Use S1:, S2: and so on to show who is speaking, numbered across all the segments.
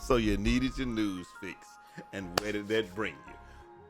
S1: So you needed your news fix. And where did that bring you?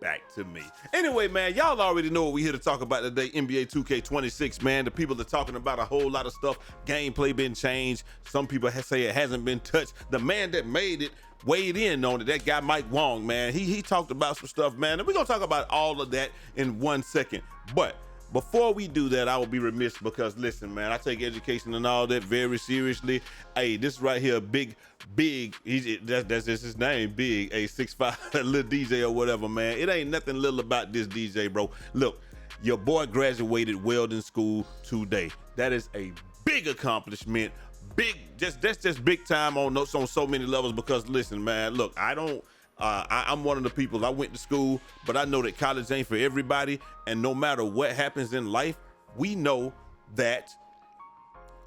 S1: Back to me. Anyway, man, y'all already know what we here to talk about today. NBA 2K26, man. The people are talking about a whole lot of stuff. Gameplay been changed. Some people say it hasn't been touched. The man that made it weighed in on it. That guy, Mike Wang, man. He talked about some stuff, man. And we're going to talk about all of that in 1 second. But before we do that, I will be remiss because, listen, man, I take education and all that very seriously. Hey, this right here, Big, that's just his name, Big, a 6'5", little DJ or whatever, man. It ain't nothing little about this DJ, bro. Look, your boy graduated welding school today. That is a big accomplishment. That's just big time on so many levels because, listen, man, look, I'm one of the people, I went to school, but I know that college ain't for everybody. And no matter what happens in life, we know that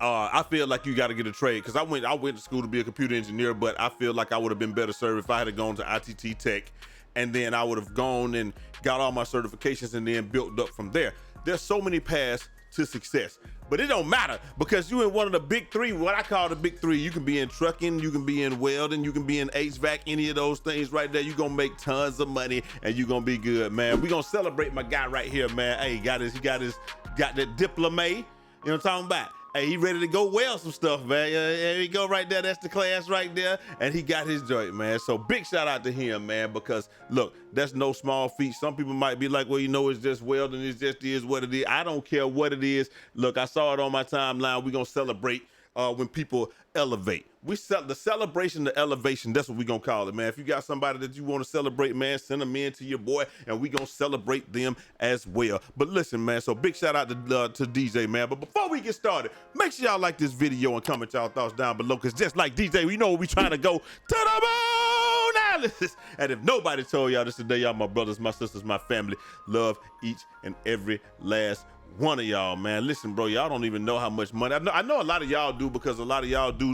S1: I feel like you got to get a trade. Because I went to school to be a computer engineer, but I feel like I would have been better served if I had gone to ITT Tech. And then I would have gone and got all my certifications and then built up from there. There's so many paths to success. But it don't matter because you in one of the big three, what I call the big three. You can be in trucking, you can be in welding, you can be in HVAC, any of those things right there. You're going to make tons of money and you're going to be good, man. We're going to celebrate my guy right here, man. Hey, he got that diploma. You know what I'm talking about? Hey, he ready to go weld some stuff, man. There you go right there. That's the class right there. And he got his joint, man. So big shout out to him, man, because look, that's no small feat. Some people might be like, well, you know, it's just welding. It just is what it is. I don't care what it is. Look, I saw it on my timeline. We're going to celebrate when people elevate. The celebration, the elevation, that's what we're going to call it, man. If you got somebody that you want to celebrate, man, send them in to your boy, and we're going to celebrate them as well. But listen, man, so big shout out to DJ, man. But before we get started, make sure y'all like this video and comment y'all thoughts down below, because just like DJ, we know we trying to go to the moon analysis. And if nobody told y'all this today, y'all my brothers, my sisters, my family, love each and every last one of y'all, man. Listen, bro, y'all don't even know how much money. I know a lot of y'all do, because a lot of y'all do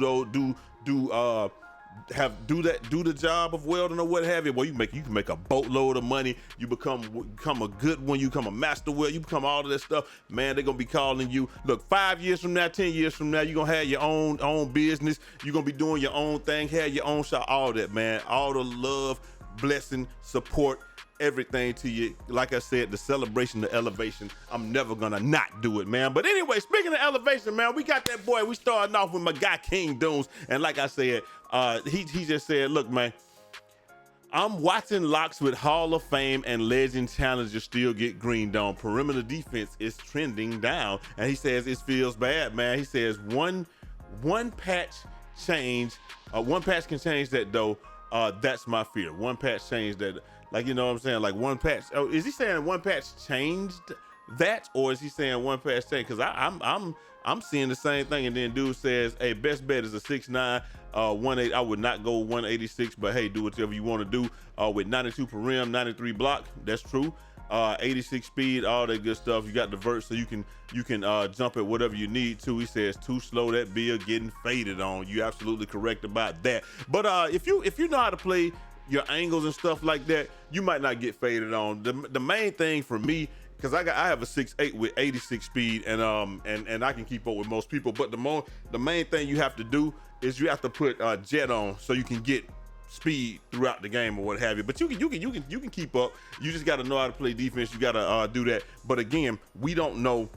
S1: the job of welding or what have you. Well, you can make a boatload of money. You become a good one. You become a master welder. You become all of that stuff, man. They're gonna be calling you. Look, 5 years from now, 10 years from now, you're gonna have your own business. You're gonna be doing your own thing, have your own shop, all that, man. All the love, blessing, support, everything to you. Like I said, the celebration, the elevation, I'm never gonna not do it, man. But anyway, speaking of elevation, man, we got that boy. We starting off with my guy King Dooms, and like I said, he just said, look, man, I'm watching locks with Hall of Fame and legend challengers still get greened on. Perimeter defense is trending down, and he says it feels bad, man. He says one patch can change that though. That's my fear. One patch changed that. Like, you know what I'm saying? Like one patch. Oh, is he saying one patch changed that, or is he saying one patch changed? Because I'm seeing the same thing. And then dude says, "Hey, best bet is a 6'9", 180. I would not go 186, but hey, do whatever you want to do. With 92 per rim, 93 block. That's true. 86 speed, all that good stuff. You got the vert, so you can jump it whatever you need to." He says too slow, that bill getting faded on. You absolutely correct about that. But if you know how to play your angles and stuff like that, you might not get faded on. The main thing for me, because I have a 6'8" with 86 speed, and I can keep up with most people. But the main thing you have to do is you have to put jet on so you can get speed throughout the game or what have you. But you can keep up. You just got to know how to play defense. You got to do that. But again, we don't know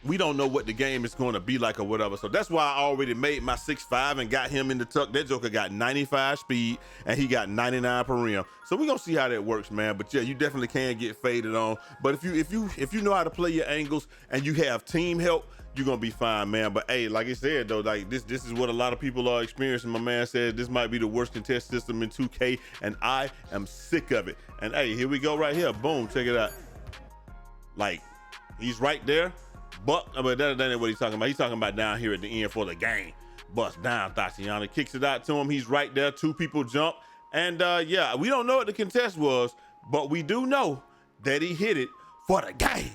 S1: what the game is going to be like or whatever. So that's why I already made my 6'5" and got him in the tuck. That joker got 95 speed and he got 99 per rim. So we're going to see how that works, man. But yeah, you definitely can get faded on. But if you know how to play your angles and you have team help, you're going to be fine, man. But hey, like I said, though, like this is what a lot of people are experiencing. My man said this might be the worst contest system in 2K, and I am sick of it. And hey, here we go right here. Boom, check it out. Like, he's right there. But that ain't what he's talking about. He's talking about down here at the end for the game. Bust down, Tatiana kicks it out to him. He's right there. Two people jump. And yeah, we don't know what the contest was, but we do know that he hit it for the game.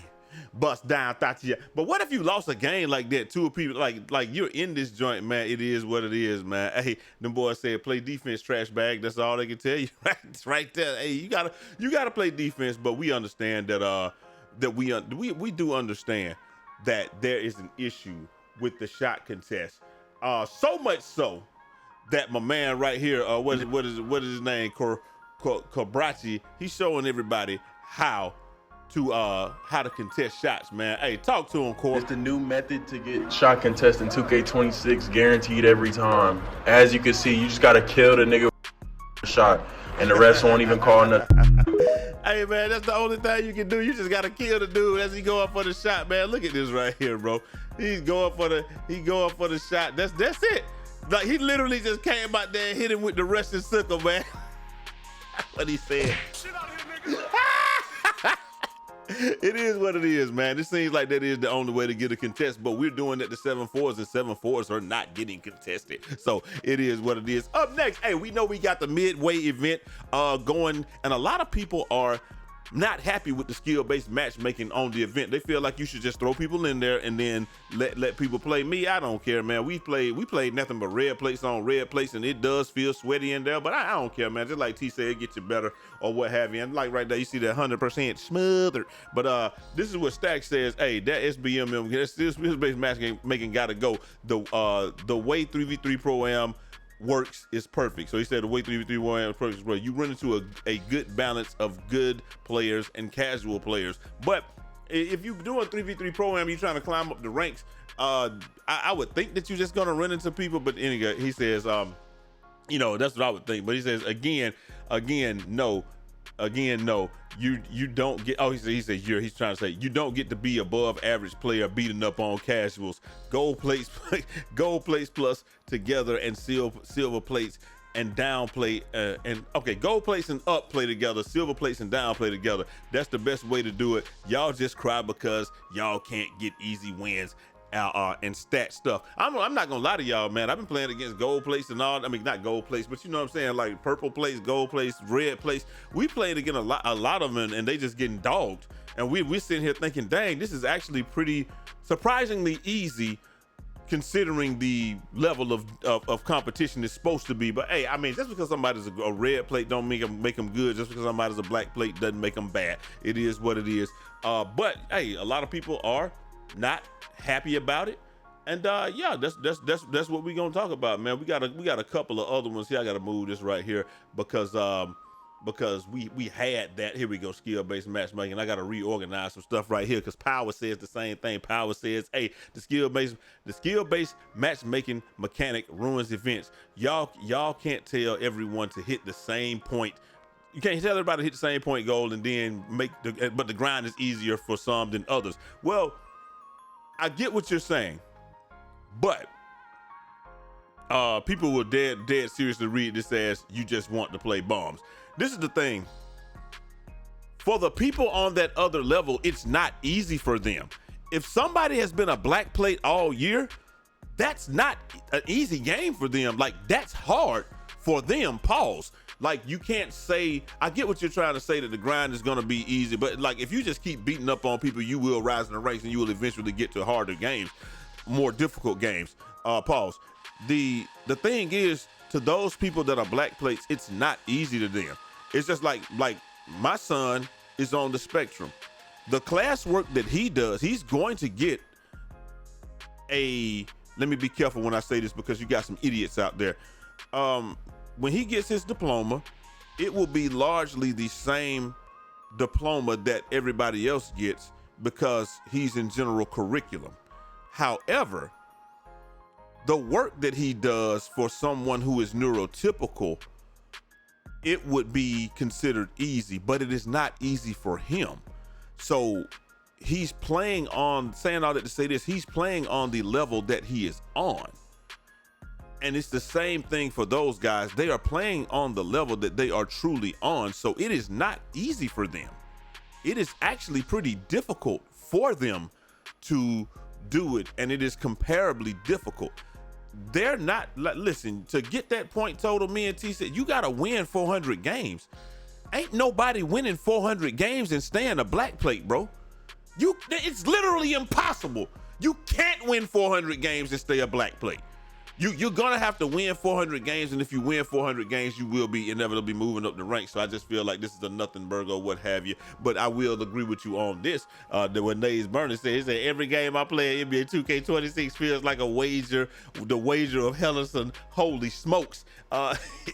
S1: Bust down, Tatiana. But what if you lost a game like that? Two people, like you're in this joint, man. It is what it is, man. Hey, them boys said play defense, trash bag. That's all they can tell you. It's right there. Hey, you gotta play defense. But we understand that we do understand that there is an issue with the shot contest. So much so that my man right here, what is his name, Cobrachi, he's showing everybody how to contest shots, man. Hey, talk to him, Cor.
S2: It's the new method to get shot contest in 2K26, guaranteed every time. As you can see, you just gotta kill the nigga shot, and the rest won't even call nothing.
S1: Hey, man, that's the only thing you can do. You just gotta kill the dude as he go up for the shot, man. Look at this right here, bro. He go up for the shot. That's it. Like, he literally just came out there and hit him with the Russian sickle, man. That's what he said. Shit out here, nigga. It is what it is, man. It seems like that is the only way to get a contest, but we're doing it to 7-4s, and 7-4s are not getting contested. So it is what it is. Up next, hey, we know we got the midway event going, and a lot of people are not happy with the skill-based matchmaking on the event. They feel like you should just throw people in there and then let people play. Me, I don't care, man. We played nothing but red plates on red plates, and it does feel sweaty in there, but I don't care, man. Just like T said, it gets you better or what have you. And like right there, you see that 100% smothered. But this is what Stack says. Hey, that SBMM, that skill-based matchmaking gotta go. The way 3v3 Pro-Am works is perfect. So he said the way 3v3 Pro-Am works, bro. You run into a good balance of good players and casual players. But if you're doing 3v3 Pro-Am, you're trying to climb up the ranks, I would think that you're just gonna run into people. But anyway, he says, you know, that's what I would think. But he says again, no. You don't get. Oh, he's trying to say you don't get to be above average player beating up on casuals. Gold plates plus together, and silver plates and down play gold plates and up play together, silver plates and down play together. That's the best way to do it. Y'all just cry because y'all can't get easy wins and stat stuff. I'm not gonna lie to y'all, man. I've been playing against gold plates and all. I mean, not gold plates, but you know what I'm saying, like purple plates, gold plates, red plates. We played against a lot of them, and they just getting dogged. And we're sitting here thinking, dang, this is actually pretty surprisingly easy, considering the level of competition it's supposed to be. But hey, I mean, just because somebody's a red plate don't make them good. Just because somebody's a black plate doesn't make them bad. It is what it is. But hey, a lot of people are not happy about it, and yeah, that's what we're gonna talk about, man. We got a couple of other ones here. I gotta move this right here because we had that. Here we go, skill-based matchmaking. I gotta reorganize some stuff right here because Power says the same thing. Power says, hey, the skill-based matchmaking mechanic ruins events. Y'all can't tell everyone to hit the same point. You can't tell everybody to hit the same point goal and then but the grind is easier for some than others. Well, I get what you're saying, but people will dead seriously read this as you just want to play bombs. This is the thing. For the people on that other level, it's not easy for them. If somebody has been a black plate all year, that's not an easy game for them. Like, that's hard for them. Pause. Like, you can't say, I get what you're trying to say, that the grind is going to be easy, but like, if you just keep beating up on people, you will rise in the ranks and you will eventually get to harder games, more difficult games. Pause. The thing is, to those people that are black plates, it's not easy to them. It's just like my son is on the spectrum. The classwork that he does, he's going to get let me be careful when I say this because you got some idiots out there. When he gets his diploma, it will be largely the same diploma that everybody else gets because he's in general curriculum. However, the work that he does for someone who is neurotypical, it would be considered easy, but it is not easy for him. So he's playing on, saying all that to say this, he's playing on the level that he is on. And it's the same thing for those guys. They are playing on the level that they are truly on. So it is not easy for them. It is actually pretty difficult for them to do it. And it is comparably difficult. They're not, listen, to get that point total, me and T said, you got to win 400 games. Ain't nobody winning 400 games and staying a black plate, bro. It's literally impossible. You can't win 400 games and stay a black plate. You're gonna have to win 400 games, and if you win 400 games, you will be inevitably moving up the ranks. So I just feel like this is a nothing burger or what have you. But I will agree with you on this. That what Nays Burner said, he said every game I play in NBA 2K26 feels like a wager. The wager of Hellison. Holy smokes!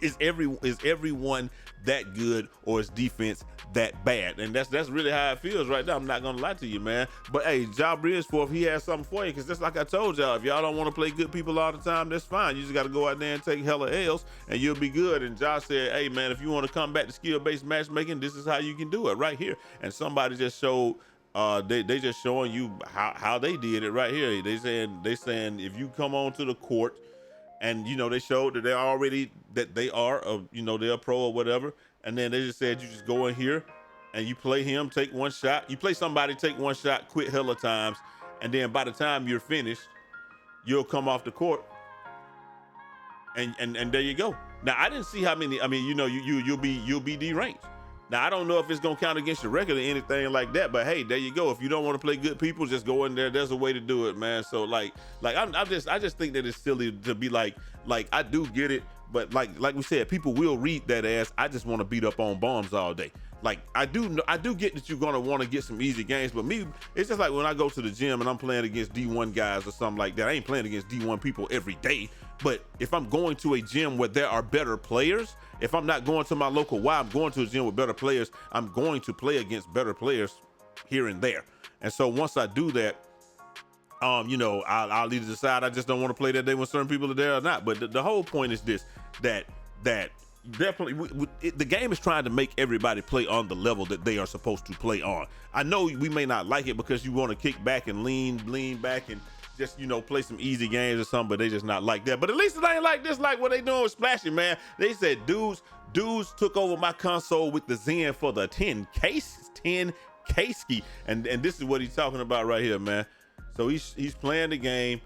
S1: Is everyone that good, or is defense that bad? And that's really how it feels right now. I'm not gonna lie to you, man. But hey, Ja Bridgeforth, he has something for you, because just like I told y'all, if y'all don't want to play good people all the time, that's fine. You just got to go out there and take hella L's, and you'll be good. And Ja said, hey man, if you want to come back to skill-based matchmaking, this is how you can do it right here. And somebody just showed, they just showing you how they did it right here. They saying if you come onto the court, and they showed that they're already they're a pro or whatever, and then they just said you just go in here and you play him, take one shot, you play somebody, take one shot, quit hella times, and then by the time you're finished, you'll come off the court, and there you go. Now I didn't see how many. I mean, you'll be deranked. Now I don't know if it's gonna count against your record or anything like that, but hey, there you go. If you don't want to play good people, just go in there. There's a way to do it, man. So I just think that it's silly to be like I do get it, but like we said, people will read that as I just want to beat up on bombs all day. Like I do get that you're gonna want to get some easy games, but me, it's just like when I go to the gym and I'm playing against D1 guys or something like that. I ain't playing against D1 people every day, but if I'm going to a gym where there are better players, if I'm not going to my local Y, I'm going to a gym with better players, I'm going to play against better players here and there. And so once I do that, I'll either decide I just don't want to play that day when certain people are there or not. But the whole point is this, that definitely the game is trying to make everybody play on the level that they are supposed to play on. I know we may not like it because you want to kick back and lean back and just play some easy games or something, but they just not like that. But at least it ain't like this, like what they doing with Splashy, man. They said dudes took over my console with the Zen for the 10K ski, and this is what he's talking about right here, man. So he's playing the game.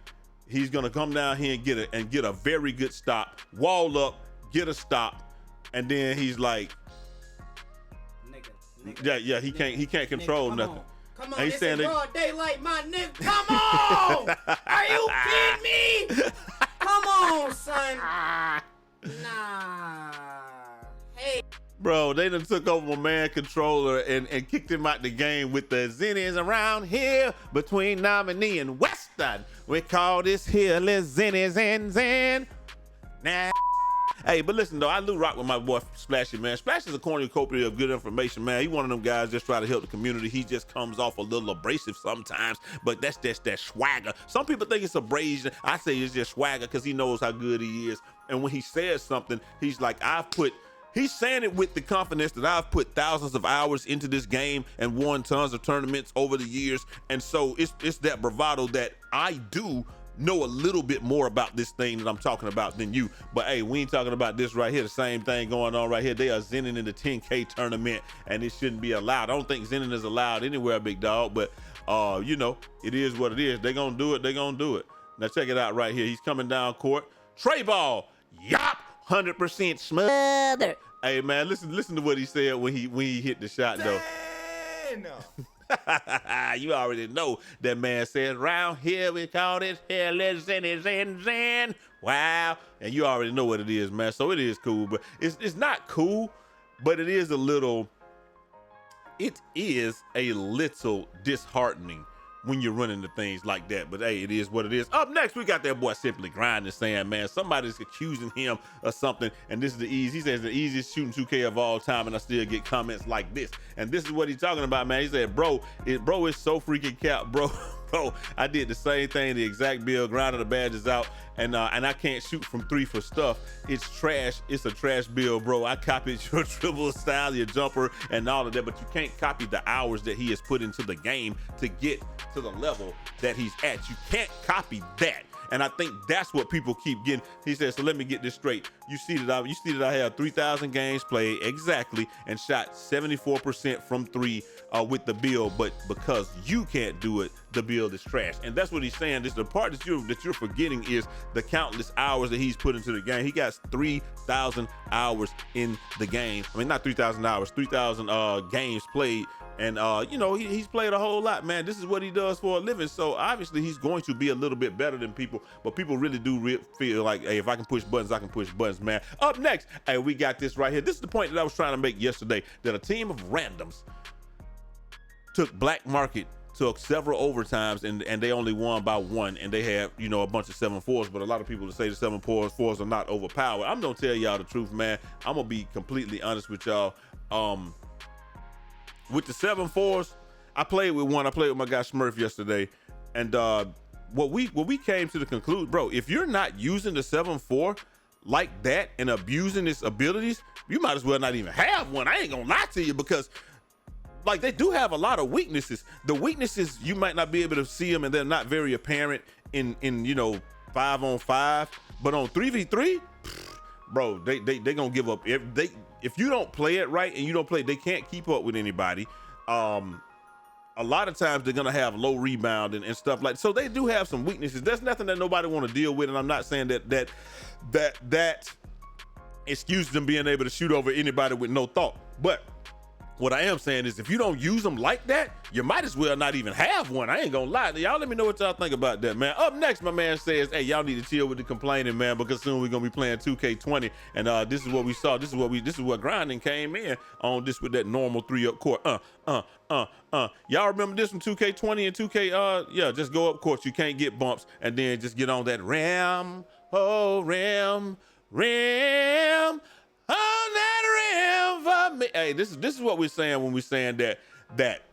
S1: He's gonna come down here and get a very good stop, wall up, get a stop, and then he's like, nigga, yeah, he can't control nothing.
S3: Come on, this is broad daylight, my nigga. Come on! Are you kidding me? Come on, son. Nah. Hey.
S1: Bro, they done took over my man controller and kicked him out the game with the Zennies around here between Nominee and Western. We call this here Les Zennies and Zen. Nah. Hey, but listen though, I do rock with my boy Splashy, man. Splash is a cornucopia of good information, man. He one of them guys just try to help the community. He just comes off a little abrasive sometimes, but that's just that swagger. Some people think it's abrasion. I say it's just swagger because he knows how good he is. And when he says something, he's like, he's saying it with the confidence that I've put thousands of hours into this game and won tons of tournaments over the years. And so it's that bravado that I do know a little bit more about this thing that I'm talking about than you. But hey, we ain't talking about this right here. The same thing going on right here. They are Zenning in the 10K tournament, and it shouldn't be allowed. I don't think Zenning is allowed anywhere, big dog, but it is what it is. They gonna do it. Now check it out right here. He's coming down court. Tray ball. Yop. 100% smother. Hey man, listen to what he said when he hit the shot though. You already know that man said, round here we call it here, let's Zen. Wow. And you already know what it is, man. So it is cool, but it's not cool, but it is a little disheartening when you're running into things like that. But hey, it is what it is. Up next, we got that boy Simply Grinding saying, man, somebody's accusing him of something, and this is he says the easiest shooting 2K of all time, and I still get comments like this. And this is what he's talking about, man. He said, bro, it's so freaking cap, bro. Bro, I did the same thing, the exact build, grinding the badges out, and I can't shoot from 3 for stuff. It's trash. It's a trash build, bro. I copied your dribble style, your jumper, and all of that, but you can't copy the hours that he has put into the game to get to the level that he's at. You can't copy that. And I think that's what people keep getting. He says, so let me get this straight. You see that I have 3,000 games played exactly and shot 74% from 3 with the build, but because you can't do it, the build is trash. And that's what he's saying. This the part that you're forgetting is the countless hours that he's put into the game. He got 3,000 hours in the game. I mean, not 3,000 hours, 3,000 games played. And you know, he's played a whole lot, man. This is what he does for a living. So obviously he's going to be a little bit better than people, but people really do feel like, hey, if I can push buttons, I can push buttons, man. Up next, hey, we got this right here. This is the point that I was trying to make yesterday, that a team of randoms took black market, took several overtimes, and they only won by 1, and they had, you know, a bunch of 7-4s, but a lot of people that say the 7-4s are not overpowered. I'm gonna tell y'all the truth, man. I'm gonna be completely honest with y'all. With the 7-4s, I played with one. I played with my guy Smurf yesterday, and what we came to the conclusion, bro, if you're not using the 7-4 like that and abusing its abilities, you might as well not even have one. I ain't gonna lie to you, because like, they do have a lot of weaknesses. The weaknesses, you might not be able to see them, and they're not very apparent in you know, 5-on-5, but on 3v3, bro, they gonna give up. If you don't play it right and you don't play, they can't keep up with anybody. A lot of times they're gonna have low rebound and stuff like. So they do have some weaknesses. There's nothing that nobody want to deal with, and I'm not saying that excuses them being able to shoot over anybody with no thought. But what I am saying is, if you don't use them like that, you might as well not even have one. I ain't gonna lie. Y'all let me know what y'all think about that, man. Up next, my man says, hey, y'all need to chill with the complaining, man, because soon we're gonna be playing 2K20. And this is what we saw. This is what grinding came in on, this with that normal 3-up court. Y'all remember this from 2K20 and 2K, yeah, just go up court. You can't get bumps, and then just get on that ram. Oh, ram. On that rim for me. Hey, this is what we're saying when we're saying that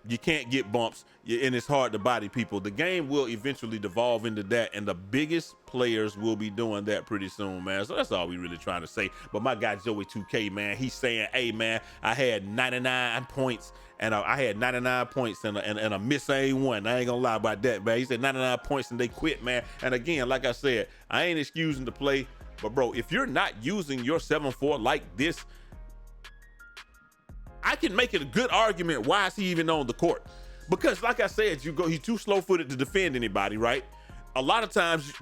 S1: you can't get bumps and it's hard to body people. The game will eventually devolve into that, and the biggest players will be doing that pretty soon, man. So that's all we really trying to say. But my guy Joey 2K, man, he's saying, hey, man, I had 99 points. And I had 99 points and a miss A1. I ain't gonna lie about that, man. He said 99 points and they quit, man. And again, like I said, I ain't excusing the play. But bro, if you're not using your 7-4 like this, I can make it a good argument. Why is he even on the court? Because like I said, he's too slow-footed to defend anybody, right? A lot of times,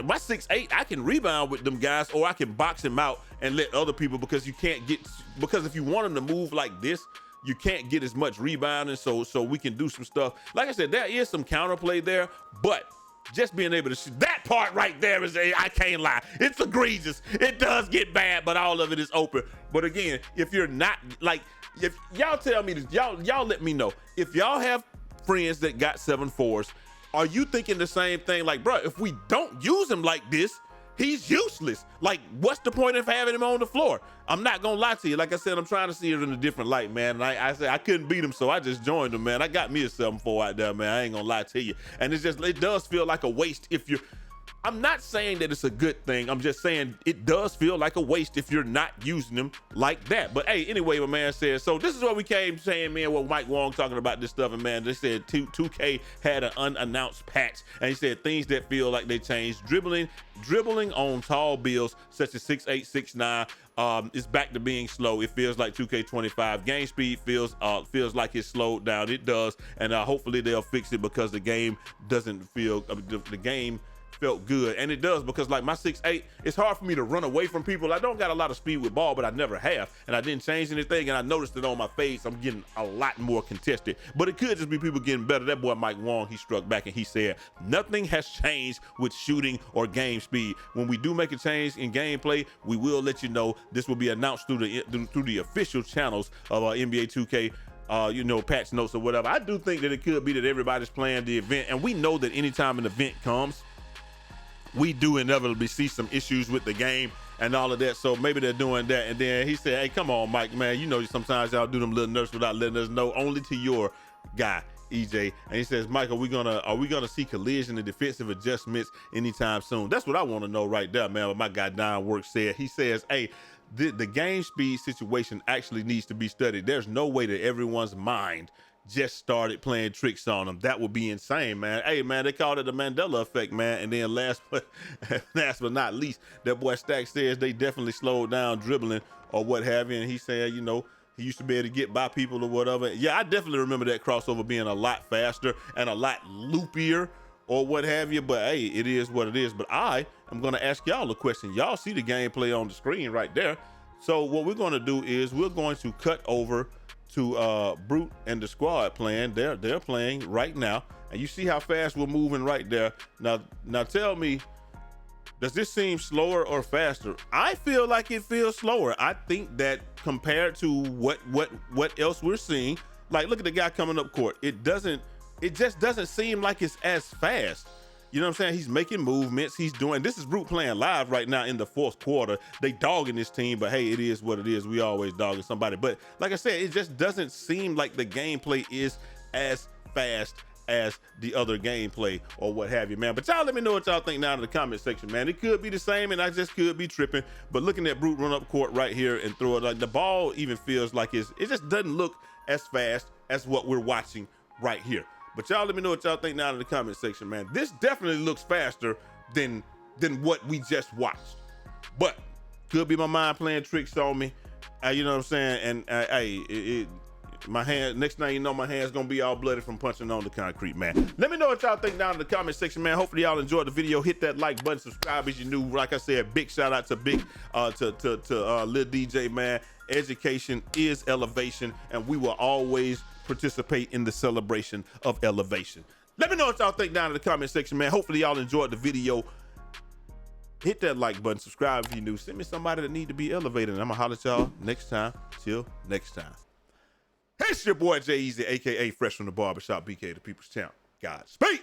S1: my 6'8", I can rebound with them guys, or I can box him out and let other people, because if you want him to move like this, you can't get as much rebounding, so we can do some stuff. Like I said, there is some counterplay there, but just being able to shoot, that part right there is, I can't lie, it's egregious. It does get bad, but all of it is open. But again, if you're not, like, if y'all tell me this, y'all let me know. If y'all have friends that got 7-4s, are you thinking the same thing? Like, bro, if we don't use him like this, he's useless. Like, what's the point of having him on the floor? I'm not gonna lie to you. Like I said, I'm trying to see it in a different light, man. And I said I couldn't beat him, so I just joined him, man. I got me a 7-4 out there, man. I ain't gonna lie to you. And it does feel like a waste if you're. I'm not saying that it's a good thing. I'm just saying it does feel like a waste if you're not using them like that. But hey, anyway, my man says, so this is what we came saying, man, what Mike Wang talking about this stuff, and man, they said 2K had an unannounced patch, and he said things that feel like they changed. Dribbling on tall builds such as 6'8", 6'9", is back to being slow. It feels like 2K25. Game speed feels like it's slowed down. It does, and hopefully they'll fix it, because the game doesn't feel, the game felt good, and it does, because like my 6'8", it's hard for me to run away from people. I don't got a lot of speed with ball, but I never have, and I didn't change anything, and I noticed it on my face. I'm getting a lot more contested, but it could just be people getting better. That boy Mike Wang, he struck back and he said nothing has changed with shooting or game speed. When we do make a change in gameplay, we will let you know. This will be announced through the official channels of NBA 2K, patch notes or whatever. I do think that it could be that everybody's playing the event, and we know that anytime an event comes, we do inevitably see some issues with the game and all of that. So maybe they're doing that. And then he said, hey, come on, Mike, man. You know, sometimes y'all do them little nerfs without letting us know, only to your guy, EJ. And he says, Mike, are we gonna see collision and defensive adjustments anytime soon? That's what I want to know right there, man. What my guy Don Work said. He says, hey, the game speed situation actually needs to be studied. There's no way that everyone's mind just started playing tricks on them. That would be insane, man. Hey, man, they called it the Mandela effect, man. And then last but not least, that boy Stack says they definitely slowed down dribbling or what have you. And he said, he used to be able to get by people or whatever. Yeah, I definitely remember that crossover being a lot faster and a lot loopier or what have you. But hey, it is what it is. But I am going to ask y'all a question. Y'all see the gameplay on the screen right there. So what we're going to do is we're going to cut over to Brute and the squad playing. They're playing right now, and you see how fast we're moving right there. Now tell me, does this seem slower or faster? I feel like it feels slower. I think that compared to what else we're seeing, like look at the guy coming up court. It just doesn't seem like it's as fast. You know what I'm saying? He's making movements. He's doing, this is Brute playing live right now in the fourth quarter. They dogging this team, but hey, it is what it is. We always dogging somebody. But like I said, it just doesn't seem like the gameplay is as fast as the other gameplay or what have you, man. But y'all let me know what y'all think down in the comment section, man. It could be the same and I just could be tripping, but looking at Brute run up court right here and throw it, like the ball even feels like it just doesn't look as fast as what we're watching right here. But y'all let me know what y'all think down in the comment section, man. This definitely looks faster than what we just watched, but could be my mind playing tricks on me. You know what I'm saying? And my hand, next thing you know, my hand's gonna be all bloody from punching on the concrete, man. Let me know what y'all think down in the comment section, man. Hopefully y'all enjoyed the video. Hit that like button, subscribe if you're new. Like I said, big shout out to Lil DJ, man. Education is elevation, and we will always participate in the celebration of elevation. Let me know what y'all think down in the comment section, man. Hopefully y'all enjoyed the video. Hit that like button, subscribe if you're new. Send me somebody that need to be elevated, and I'm gonna holler at y'all next time. Till next time. Hey, it's your boy Jay Easy, aka Fresh from the Barbershop, BK the People's Champ. Godspeed.